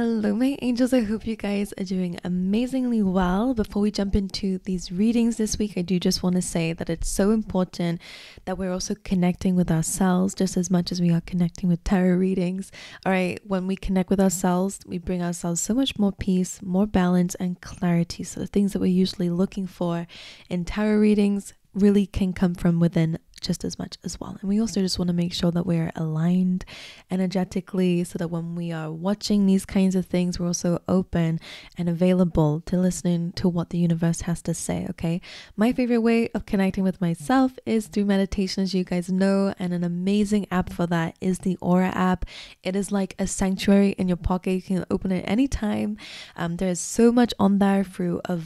Hello, my angels. I hope you guys are doing amazingly well. Before we jump into these readings this week, I do just want to say that it's so important that we're also connecting with ourselves just as much as we are connecting with tarot readings. All right, when we connect with ourselves, we bring ourselves so much more peace, more balance, and clarity. So the things that we're usually looking for in tarot readings really can come from within just as much as well. And we also just want to make sure that we're aligned energetically so that when we are watching these kinds of things, we're also open and available to listening to what the universe has to say. Okay, my favorite way of connecting with myself is through meditation, as you guys know, and an amazing app for that is the Aura app. It is like a sanctuary in your pocket. You can open it anytime. There's so much on there through a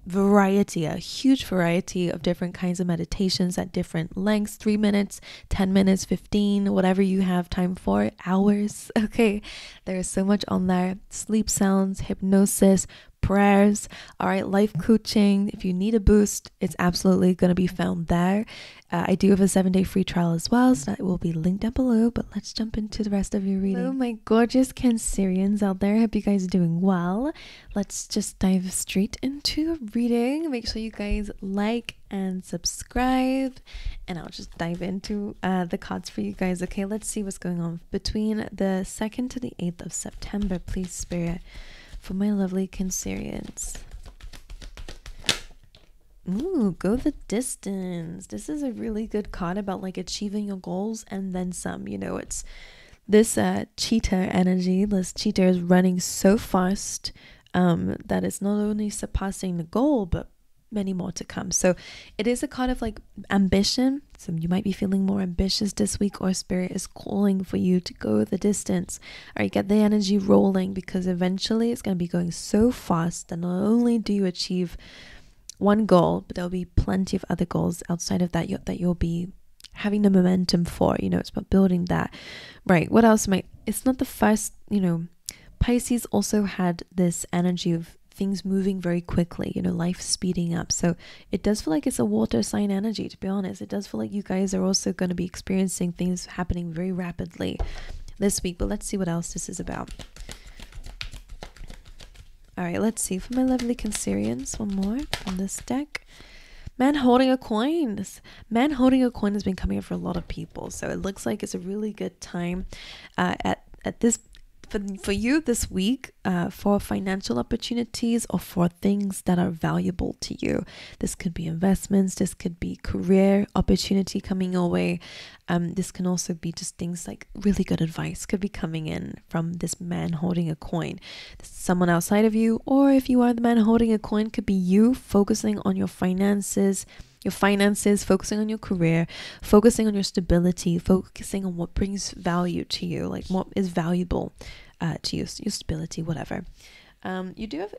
variety, a huge variety of different kinds of meditations at different lengths. 3 minutes, 10 minutes, 15, whatever you have time for, hours. Okay, there's so much on there. Sleep sounds, hypnosis, prayers, all right, life coaching. If you need a boost, it's absolutely going to be found there. I do have a 7-day free trial as well, so that will be linked down below. But let's jump into the rest of your reading. Hello, my gorgeous Cancerians out there. Hope you guys are doing well. Let's just dive straight into the reading. Make sure you guys like and subscribe, and I'll just dive into the cards for you guys. Okay, let's see what's going on between the 2nd to the 8th of September. Please, Spirit, for my lovely Cancerians. Ooh, go the distance. This is a really good card about like achieving your goals and then some. You know, it's this cheetah energy. This cheetah is running so fast that it's not only surpassing the goal, but many more to come. So it is a card of like ambition. So you might be feeling more ambitious this week, or Spirit is calling for you to go the distance. All right, get the energy rolling, because eventually it's going to be going so fast that not only do you achieve one goal, but there'll be plenty of other goals outside of that that you'll be having the momentum for. You know, it's about building that. Right, what else it's not the first, Pisces also had this energy of things moving very quickly, life speeding up. So it does feel like it's a water sign energy, to be honest. It does feel like you guys are also going to be experiencing things happening very rapidly this week. But let's see what else this is about. All right, let's see for my lovely Cancerians. One more on this deck. Man holding a coin. This man holding a coin has been coming up for a lot of people. So it looks like it's a really good time at this for you this week for financial opportunities or for things that are valuable to you. This could be investments, this could be career opportunity coming your way. This can also be just things like really good advice could be coming in from this man holding a coin. This is someone outside of you, or if you are the man holding a coin, could be you focusing on your finances, focusing on your career, focusing on your stability, focusing on what brings value to you, like what is valuable to you, your stability, whatever. You do have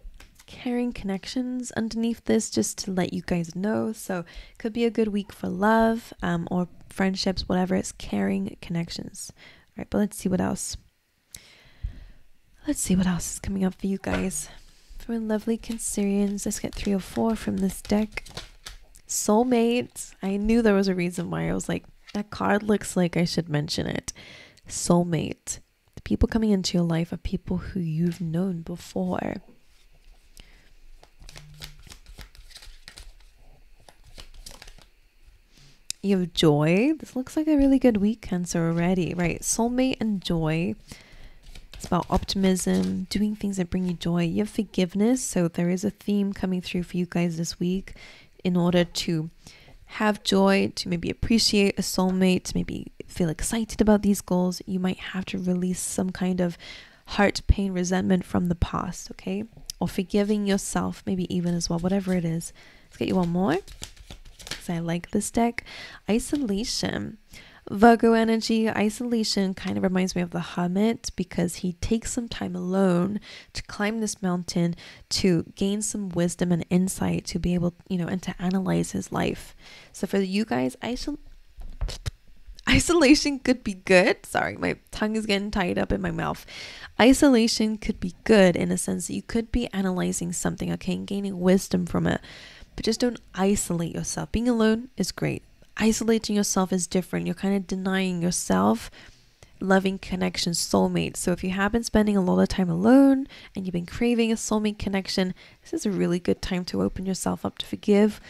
caring connections underneath this, just to let you guys know. So could be a good week for love or friendships, whatever. It's caring connections. All right, but let's see what else. Let's see what else is coming up for you guys. For lovely Cancerians, let's get 3 or 4 from this deck. Soulmate. I knew there was a reason why I was like, that card looks like I should mention it. Soulmate. The people coming into your life are people who you've known before. You have joy. This looks like a really good week, Cancer, already. Right, soulmate and joy. It's about optimism, doing things that bring you joy. You have forgiveness. So there is a theme coming through for you guys this week. In order to have joy, to maybe appreciate a soulmate, to maybe feel excited about these goals, you might have to release some kind of heart pain, resentment from the past, okay? Or forgiving yourself, maybe even as well, whatever it is. Let's get you one more, because I like this deck. Isolation. Virgo energy. Isolation kind of reminds me of the hermit, because he takes some time alone to climb this mountain, to gain some wisdom and insight, to be able, and to analyze his life. So for you guys, isolation could be good. Sorry, my tongue is getting tied up in my mouth. Isolation could be good in a sense that you could be analyzing something, okay, and gaining wisdom from it. But just don't isolate yourself. Being alone is great. Isolating yourself is different. You're kind of denying yourself loving connection, soulmate. So if you have been spending a lot of time alone and you've been craving a soulmate connection, this is a really good time to open yourself up to forgive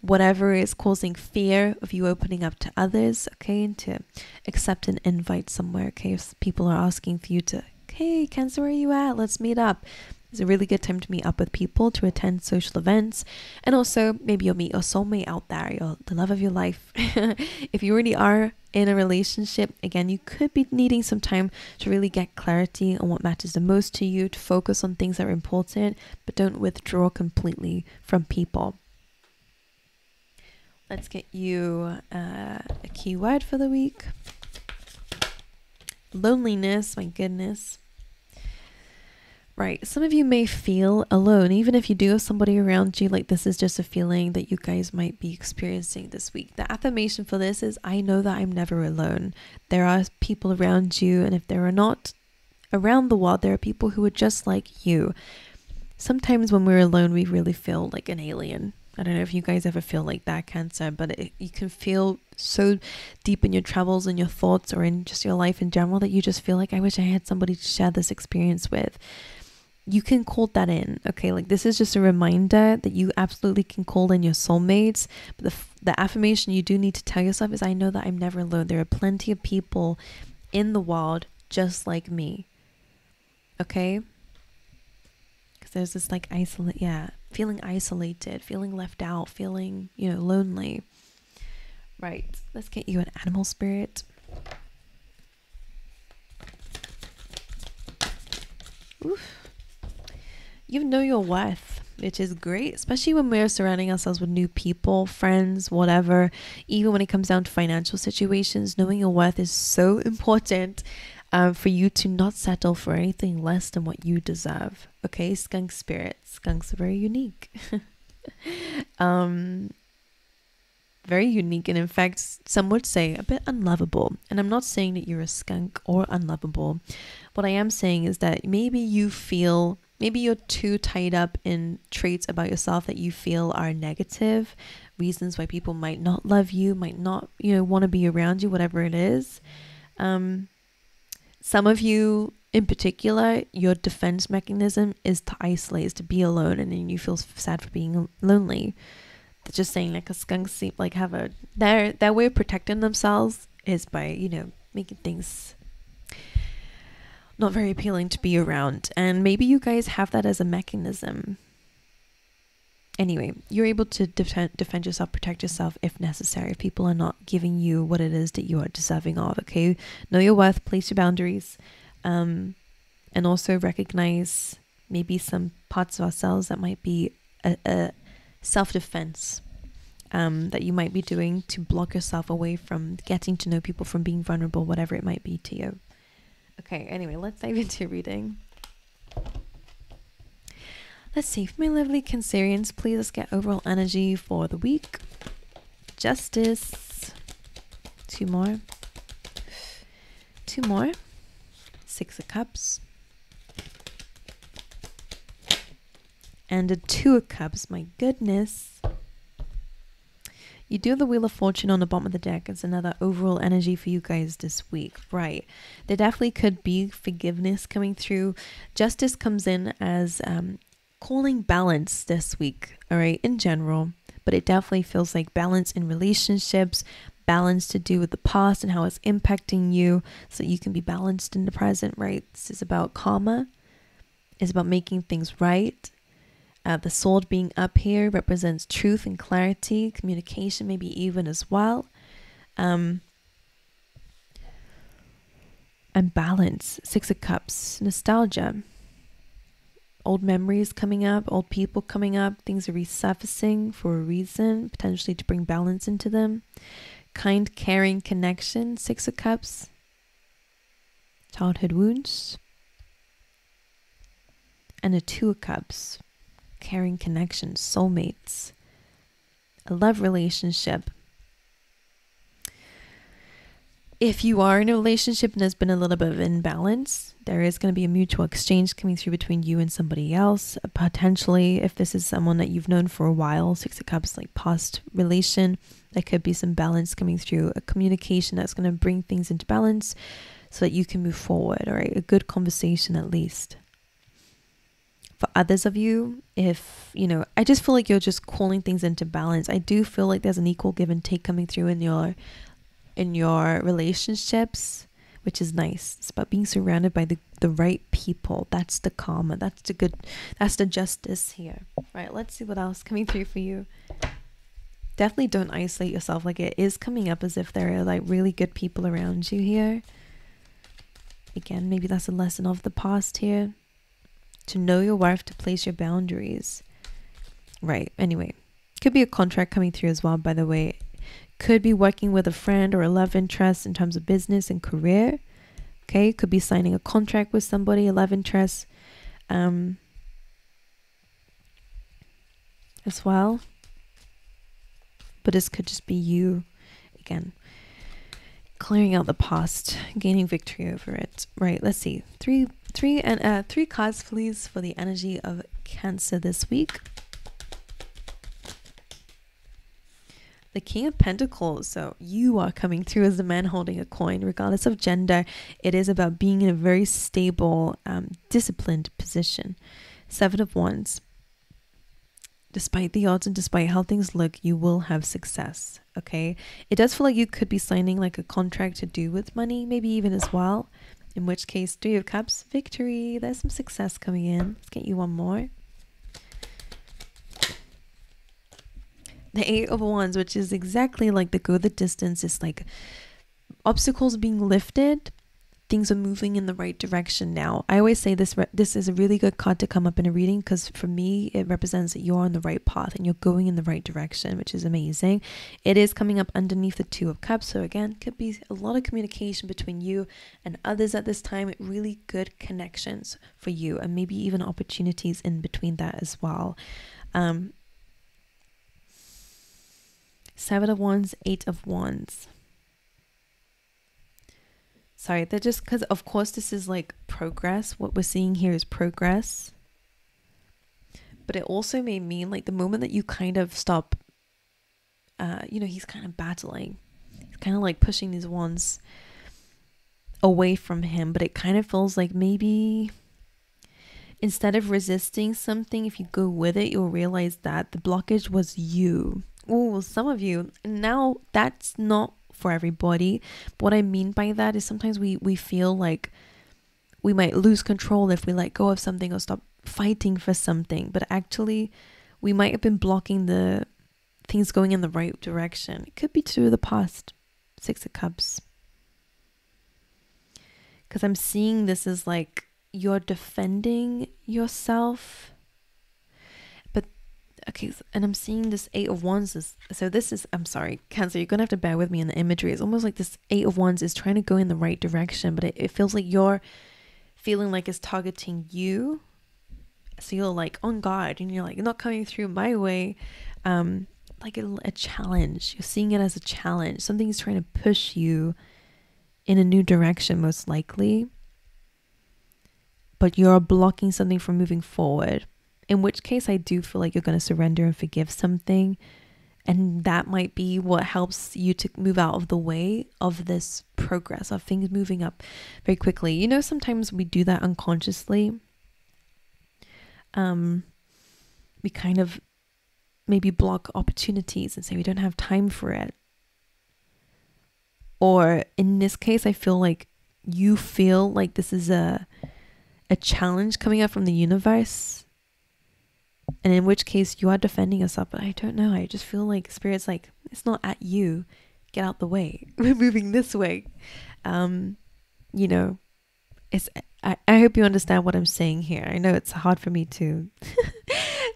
whatever is causing fear of you opening up to others, okay, and to accept an invite somewhere, okay. If people are asking for you to, hey, Cancer, where are you at? Let's meet up. It's a really good time to meet up with people, to attend social events, and also maybe you'll meet your soulmate out there, the love of your life. If you already are in a relationship, again, you could be needing some time to really get clarity on what matters the most to you, to focus on things that are important, but don't withdraw completely from people. Let's get you a keyword for the week. Loneliness, my goodness. Right, some of you may feel alone, even if you do have somebody around you. Like, this is just a feeling that you guys might be experiencing this week. The affirmation for this is, I know that I'm never alone. There are people around you, and if there are not around the world, there are people who are just like you. Sometimes when we're alone, we really feel like an alien. I don't know if you guys ever feel like that, Cancer, but you can feel so deep in your travels and your thoughts, or in just your life in general, that you just feel like, I wish I had somebody to share this experience with. You can call that in, okay? Like, this is just a reminder that you absolutely can call in your soulmates. But the affirmation you do need to tell yourself is, I know that I'm never alone. There are plenty of people in the world just like me, okay? Because there's this like feeling isolated, feeling left out, feeling, lonely. Right, let's get you an animal spirit. Oof. You know your worth, which is great, especially when we're surrounding ourselves with new people, friends, whatever. Even when it comes down to financial situations, knowing your worth is so important for you to not settle for anything less than what you deserve. Okay, skunk spirit. Skunks are very unique. Very unique, and in fact, some would say a bit unlovable. And I'm not saying that you're a skunk or unlovable. What I am saying is that maybe you're too tied up in traits about yourself that you feel are negative, reasons why people might not love you, might not, want to be around you, whatever it is. Some of you in particular, your defense mechanism is to isolate, is to be alone, and then you feel sad for being lonely. They're just saying, like, a skunk seem like have their way of protecting themselves is by, making things not very appealing to be around. And maybe you guys have that as a mechanism. Anyway, you're able to defend yourself, protect yourself if necessary, if people are not giving you what it is that you are deserving of, okay? Know your worth, place your boundaries, and also recognize maybe some parts of ourselves that might be a self-defense that you might be doing to block yourself away from getting to know people, from being vulnerable, whatever it might be to you. Okay, anyway, let's dive into reading. Let's see, for my lovely Cancerians, please, let's get overall energy for the week. Justice. Two more. Six of Cups. And a Two of Cups, my goodness. You do the Wheel of Fortune on the bottom of the deck. It's another overall energy for you guys this week. Right. There definitely could be forgiveness coming through. Justice comes in as calling balance this week, all right, in general. But it definitely feels like balance in relationships, balance to do with the past and how it's impacting you, so you can be balanced in the present, right? This is about karma. It's about making things right. The sword being up here represents truth and clarity, communication maybe even as well. And balance. Six of Cups. Nostalgia. Old memories coming up, old people coming up. Things are resurfacing for a reason, potentially to bring balance into them. Kind, caring connection. Six of Cups. Childhood wounds. And a Two of Cups. Caring connection, soulmates, a love relationship. If you are in a relationship and there's been a little bit of imbalance, there is going to be a mutual exchange coming through between you and somebody else. Potentially, if this is someone that you've known for a while, Six of Cups, like past relation, there could be some balance coming through, a communication that's going to bring things into balance. so that you can move forward, all right? A good conversation at least. For others of you, if, you know, I just feel like you're just calling things into balance. I do feel like there's an equal give and take coming through in your relationships, which is nice. It's about being surrounded by the right people. That's the karma. That's the justice here. Right, let's see what else coming through for you. Definitely don't isolate yourself. Like, it is coming up as if there are like really good people around you here. Again, maybe that's a lesson of the past here. To know your worth, to place your boundaries. Right, anyway. Could be a contract coming through as well, by the way. Could be working with a friend or a love interest in terms of business and career. Okay, could be signing a contract with somebody, a love interest. As well. But this could just be you, again, clearing out the past, gaining victory over it. Right, let's see. Three cards, please, for the energy of Cancer this week. The King of Pentacles. So you are coming through as the man holding a coin, regardless of gender. It is about being in a very stable, disciplined position. Seven of Wands. Despite the odds and despite how things look, you will have success. Okay, it does feel like you could be signing like a contract to do with money, maybe even as well. In which case, Three of Cups, victory. There's some success coming in. Let's get you one more. The Eight of Wands, which is exactly like the go the distance. It's like obstacles being lifted. Things are moving in the right direction now. I always say this is a really good card to come up in a reading, because for me, it represents that you're on the right path and you're going in the right direction, which is amazing. It is coming up underneath the Two of Cups. So again, could be a lot of communication between you and others at this time. Really good connections for you, and maybe even opportunities in between that as well. Seven of Wands, Eight of Wands. Sorry, they're just because, of course, this is like progress. What we're seeing here is progress. But it also may mean like the moment that you kind of stop, you know, he's kind of battling. He's kind of like pushing these wands away from him. But it kind of feels like maybe instead of resisting something, if you go with it, you'll realize that the blockage was you. Oh, some of you. Now, that's not for everybody. But what I mean by that is sometimes we feel like we might lose control if we let go of something or stop fighting for something. But actually, we might have been blocking the things going in the right direction. It could be to the past. Six of Cups. Because I'm seeing this as like you're defending yourself. Okay, and I'm seeing this Eight of Wands. So this is, I'm sorry, Cancer, you're going to have to bear with me in the imagery. It's almost like this Eight of Wands is trying to go in the right direction, but it feels like you're feeling like it's targeting you. So you're like on guard and you're like, not coming through my way. Like a challenge. You're seeing it as a challenge. Something's trying to push you in a new direction, most likely. But you're blocking something from moving forward. In which case, I do feel like you're going to surrender and forgive something. And that might be what helps you to move out of the way of this progress, of things moving up very quickly. You know, sometimes we do that unconsciously. We kind of maybe block opportunities and say we don't have time for it. Or in this case, I feel like you feel like this is a challenge coming up from the universe. And in which case you are defending yourself. But I don't know. I just feel like Spirit's like, it's not at you. Get out the way. We're moving this way. You know, I hope you understand what I'm saying here. I know it's hard for me to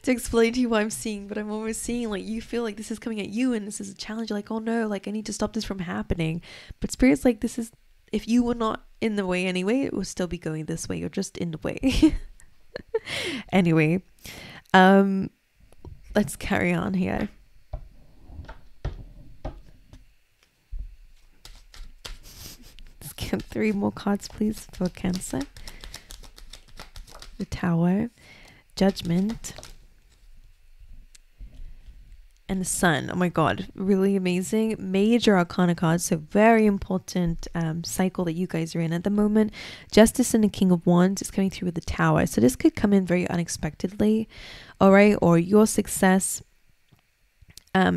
to explain to you what I'm seeing, but I'm always seeing like you feel like this is coming at you and this is a challenge. You're like, oh no, like I need to stop this from happening. But Spirit's like, this is, if you were not in the way anyway, it will still be going this way. You're just in the way. Anyway. Let's carry on here. Let's get 3 more cards, please, for Cancer. The Tower, Judgment, and the Sun. Oh my god, really amazing. Major Arcana cards, so very important cycle that you guys are in at the moment. Justice and the King of Wands is coming through with the Tower, so this could come in very unexpectedly, all right? Or your success,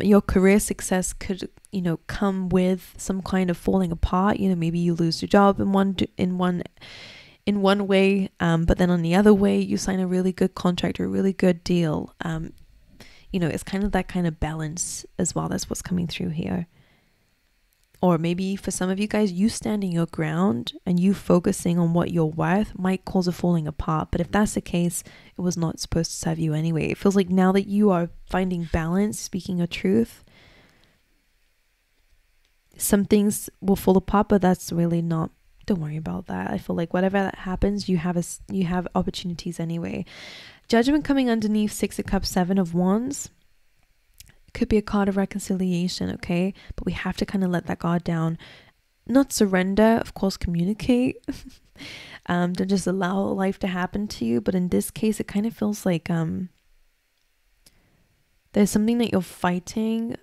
your career success could, you know, come with some kind of falling apart. You know, maybe you lose your job in one way, but then on the other way you sign a really good contract or a really good deal. You know, it's kind of that kind of balance as well. That's what's coming through here. Or maybe for some of you guys, you standing your ground and you focusing on what you're worth might cause a falling apart. But if that's the case, it was not supposed to serve you anyway. It feels like now that you are finding balance, speaking your truth, some things will fall apart, but that's really not, don't worry about that. I feel like whatever that happens, you have opportunities anyway. Judgment coming underneath, 6 of Cups, 7 of Wands. It could be a card of reconciliation, okay? But we have to kind of let that guard down. Not surrender, of course, communicate. Don't just allow life to happen to you. But in this case, it kind of feels like there's something that you're fighting.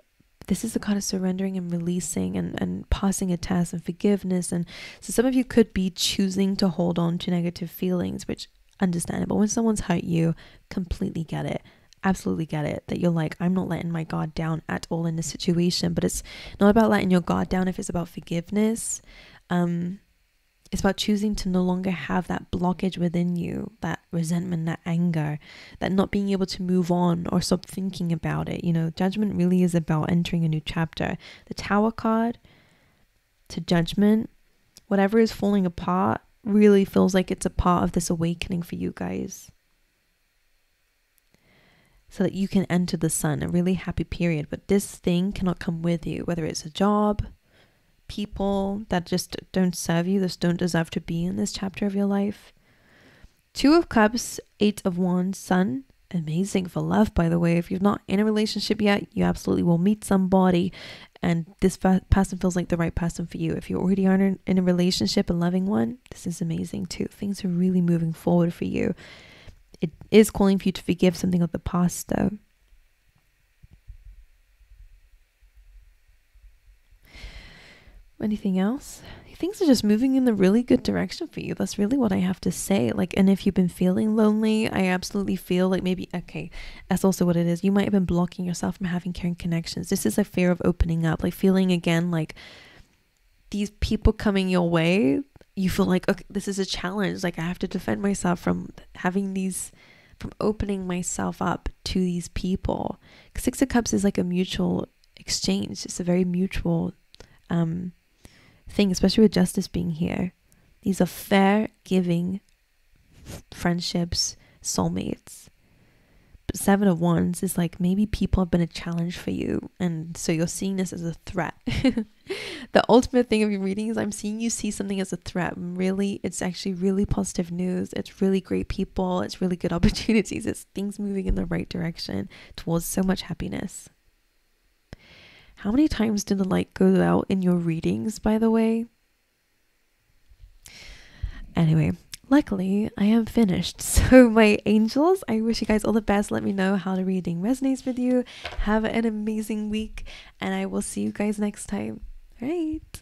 This is the kind of surrendering and releasing and passing a test and forgiveness. And so some of you could be choosing to hold on to negative feelings, which understandable. When someone's hurt you, completely get it. Absolutely get it. That you're like, I'm not letting my guard down at all in this situation. But it's not about letting your guard down if it's about forgiveness. It's about choosing to no longer have that blockage within you, that resentment, that anger, that not being able to move on or stop thinking about it. You know, Judgment really is about entering a new chapter. The Tower card to Judgment, whatever is falling apart really feels like it's a part of this awakening for you guys. So that you can enter the Sun, a really happy period. But this thing cannot come with you, whether it's a job, people that just don't serve you, just don't deserve to be in this chapter of your life. 2 of Cups, 8 of Wands, Sun. Amazing for love, by the way. If you're not in a relationship yet, you absolutely will meet somebody and this person feels like the right person for you. If you already are in a relationship, a loving one, this is amazing too. Things are really moving forward for you. It is calling for you to forgive something of the past though. Anything else? Things are just moving in the really good direction for you. That's really what I have to say. Like, and if you've been feeling lonely, I absolutely feel like maybe, okay, that's also what it is. You might have been blocking yourself from having caring connections. This is a fear of opening up, like feeling again, like these people coming your way, you feel like, okay, this is a challenge. Like I have to defend myself from having these, from opening myself up to these people. 6 of Cups is like a mutual exchange. It's a very mutual, thing, especially with Justice being here. These are fair, giving friendships, soulmates. But 7 of Wands is like maybe people have been a challenge for you, and so you're seeing this as a threat. The ultimate thing of your reading is I'm seeing you see something as a threat. Really, it's actually really positive news. It's really great people. It's really good opportunities. It's things moving in the right direction towards so much happiness. How many times did the light go out in your readings, by the way? Anyway, luckily I am finished. So my angels, I wish you guys all the best. Let me know how the reading resonates with you. Have an amazing week and I will see you guys next time. All right.